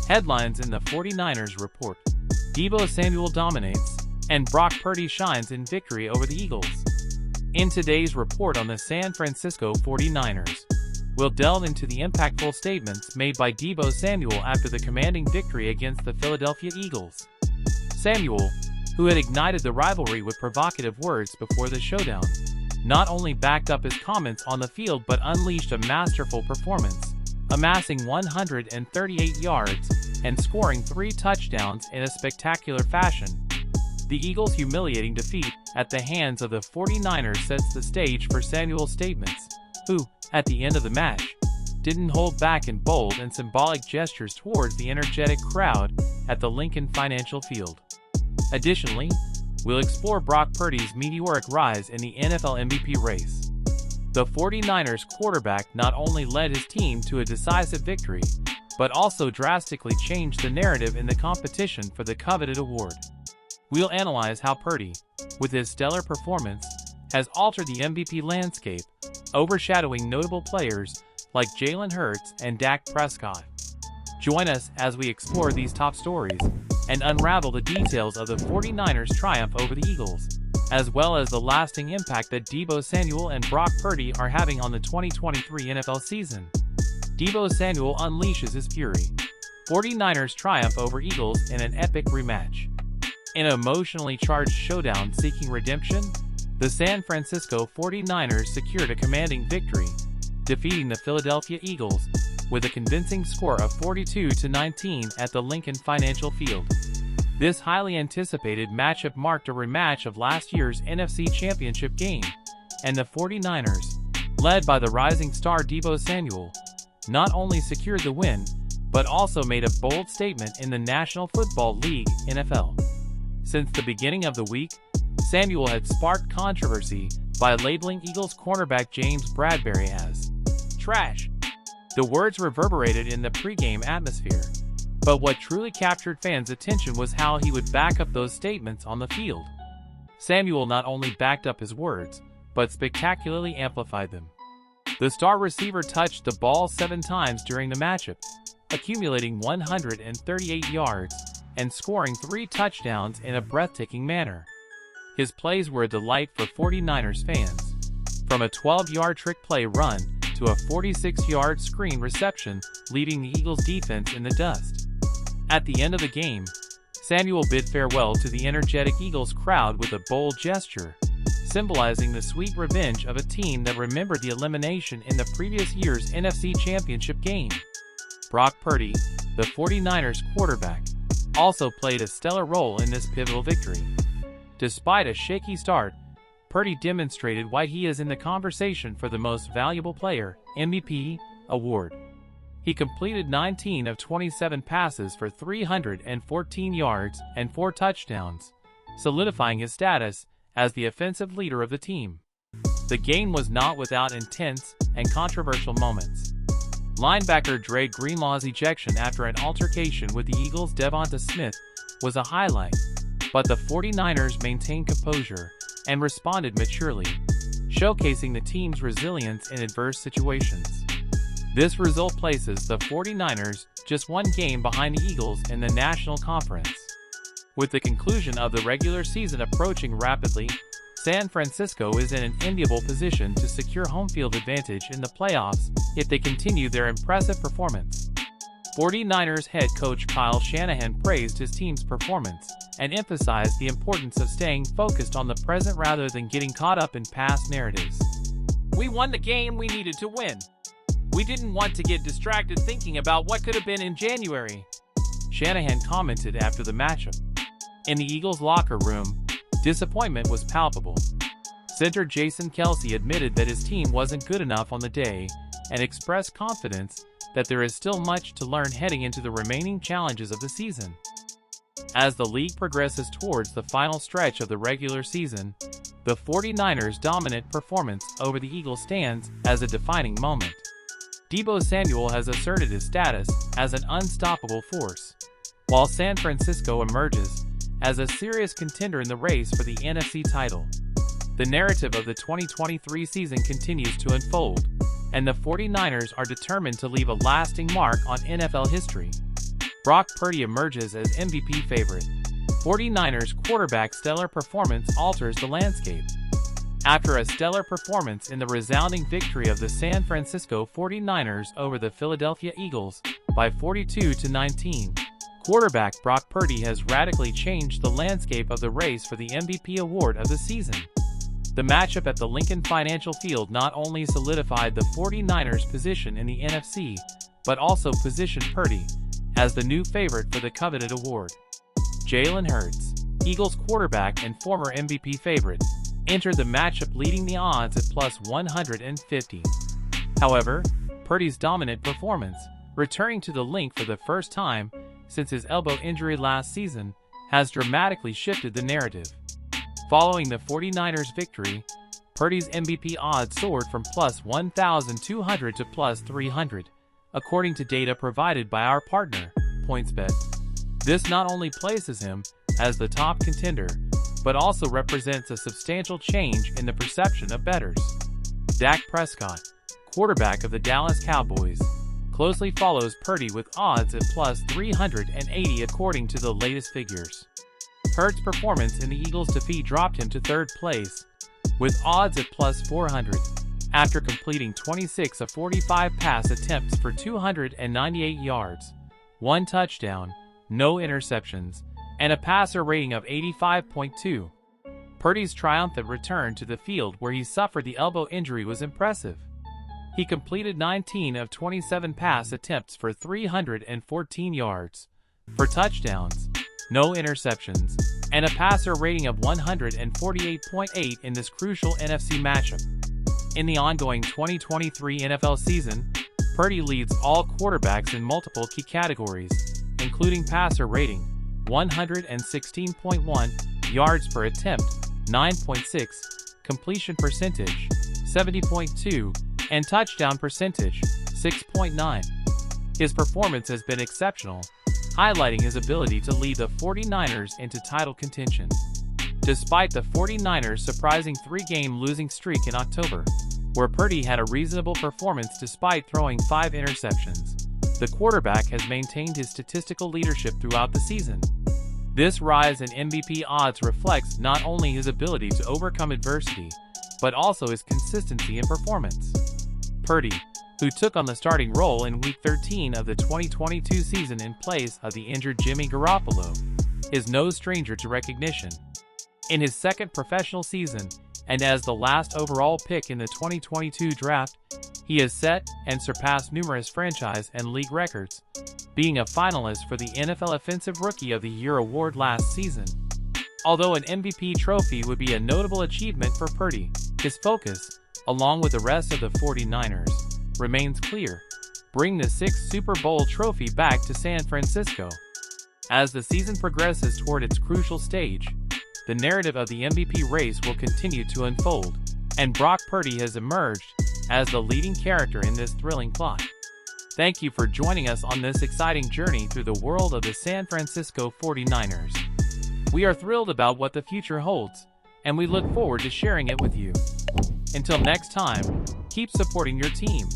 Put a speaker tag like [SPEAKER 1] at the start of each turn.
[SPEAKER 1] Headlines in the 49ers report: Deebo Samuel dominates, and Brock Purdy shines in victory over the Eagles. In today's report on the San Francisco 49ers, we'll delve into the impactful statements made by Deebo Samuel after the commanding victory against the Philadelphia Eagles. Samuel, who had ignited the rivalry with provocative words before the showdown, not only backed up his comments on the field but unleashed a masterful performance, amassing 138 yards and scoring 3 touchdowns in a spectacular fashion. The Eagles' humiliating defeat at the hands of the 49ers sets the stage for Samuel's statements, who, at the end of the match, didn't hold back in bold and symbolic gestures towards the energetic crowd at the Lincoln Financial Field. Additionally, we'll explore Brock Purdy's meteoric rise in the NFL MVP race. The 49ers quarterback not only led his team to a decisive victory, but also drastically changed the narrative in the competition for the coveted award. We'll analyze how Purdy, with his stellar performance, has altered the MVP landscape, overshadowing notable players like Jalen Hurts and Dak Prescott. Join us as we explore these top stories and unravel the details of the 49ers' triumph over the Eagles, as well as the lasting impact that Deebo Samuel and Brock Purdy are having on the 2023 NFL season. Deebo Samuel unleashes his fury. 49ers triumph over Eagles in an epic rematch. In an emotionally charged showdown seeking redemption, the San Francisco 49ers secured a commanding victory, defeating the Philadelphia Eagles with a convincing score of 42-19 at the Lincoln Financial Field. This highly anticipated matchup marked a rematch of last year's NFC Championship game, and the 49ers, led by the rising star Deebo Samuel, not only secured the win, but also made a bold statement in the National Football League (NFL). Since the beginning of the week, Samuel had sparked controversy by labeling Eagles cornerback James Bradberry as trash. The words reverberated in the pregame atmosphere, but what truly captured fans' attention was how he would back up those statements on the field. Samuel not only backed up his words, but spectacularly amplified them. The star receiver touched the ball 7 times during the matchup, accumulating 138 yards and scoring 3 touchdowns in a breathtaking manner. His plays were a delight for 49ers fans, from a 12-yard trick play run to a 46-yard screen reception, leaving the Eagles' defense in the dust. At the end of the game, Samuel bid farewell to the energetic Eagles crowd with a bold gesture, symbolizing the sweet revenge of a team that remembered the elimination in the previous year's NFC Championship game. Brock Purdy, the 49ers quarterback, also played a stellar role in this pivotal victory. Despite a shaky start, Purdy demonstrated why he is in the conversation for the Most Valuable Player (MVP) award. He completed 19 of 27 passes for 314 yards and 4 touchdowns, solidifying his status as the offensive leader of the team. The game was not without intense and controversial moments. Linebacker Dre Greenlaw's ejection after an altercation with the Eagles' Devonta Smith was a highlight, but the 49ers maintained composure and responded maturely, showcasing the team's resilience in adverse situations. This result places the 49ers just 1 game behind the Eagles in the National Conference. With the conclusion of the regular season approaching rapidly, San Francisco is in an enviable position to secure home field advantage in the playoffs if they continue their impressive performance. 49ers head coach Kyle Shanahan praised his team's performance and emphasized the importance of staying focused on the present rather than getting caught up in past narratives. "We won the game we needed to win. We didn't want to get distracted thinking about what could have been in January," Shanahan commented after the matchup. In the Eagles' locker room, disappointment was palpable. Center Jason Kelce admitted that his team wasn't good enough on the day and expressed confidence that there is still much to learn heading into the remaining challenges of the season. As the league progresses towards the final stretch of the regular season, the 49ers' dominant performance over the Eagles stands as a defining moment. Deebo Samuel has asserted his status as an unstoppable force, while San Francisco emerges as a serious contender in the race for the NFC title. The narrative of the 2023 season continues to unfold, and the 49ers are determined to leave a lasting mark on NFL history. Brock Purdy emerges as MVP favorite. 49ers quarterback's stellar performance alters the landscape. After a stellar performance in the resounding victory of the San Francisco 49ers over the Philadelphia Eagles by 42-19, quarterback Brock Purdy has radically changed the landscape of the race for the MVP award of the season. The matchup at the Lincoln Financial Field not only solidified the 49ers' position in the NFC, but also positioned Purdy as the new favorite for the coveted award. Jalen Hurts, Eagles quarterback and former MVP favorite, entered the matchup leading the odds at plus 150. However, Purdy's dominant performance, returning to the link for the first time since his elbow injury last season, has dramatically shifted the narrative. Following the 49ers' victory, Purdy's MVP odds soared from plus 1,200 to plus 300, according to data provided by our partner, PointsBet. This not only places him as the top contender, but also represents a substantial change in the perception of bettors. Dak Prescott, quarterback of the Dallas Cowboys, closely follows Purdy with odds at plus 380 according to the latest figures. Hurts' performance in the Eagles' defeat dropped him to third place, with odds at plus 400, after completing 26 of 45 pass attempts for 298 yards, 1 touchdown, no interceptions, and a passer rating of 85.2. Purdy's triumphant return to the field where he suffered the elbow injury was impressive. He completed 19 of 27 pass attempts for 314 yards, 4 touchdowns, no interceptions, and a passer rating of 148.8 in this crucial NFC matchup. In the ongoing 2023 NFL season, Purdy leads all quarterbacks in multiple key categories, including passer rating, 116.1, yards per attempt, 9.6, completion percentage, 70.2, and touchdown percentage, 6.9. His performance has been exceptional, highlighting his ability to lead the 49ers into title contention. Despite the 49ers' surprising 3-game losing streak in October, where Purdy had a reasonable performance despite throwing 5 interceptions, the quarterback has maintained his statistical leadership throughout the season. This rise in MVP odds reflects not only his ability to overcome adversity, but also his consistency in performance. Purdy, who took on the starting role in Week 13 of the 2022 season in place of the injured Jimmy Garoppolo, is no stranger to recognition. In his second professional season, and as the last overall pick in the 2022 draft, he has set and surpassed numerous franchise and league records, being a finalist for the NFL Offensive Rookie of the Year award last season. Although an MVP trophy would be a notable achievement for Purdy, his focus, along with the rest of the 49ers, remains clear: bring the 6th Super Bowl trophy back to San Francisco. As the season progresses toward its crucial stage, the narrative of the MVP race will continue to unfold, and Brock Purdy has emerged as the leading character in this thrilling plot. Thank you for joining us on this exciting journey through the world of the San Francisco 49ers. We are thrilled about what the future holds, and we look forward to sharing it with you. Until next time, keep supporting your team.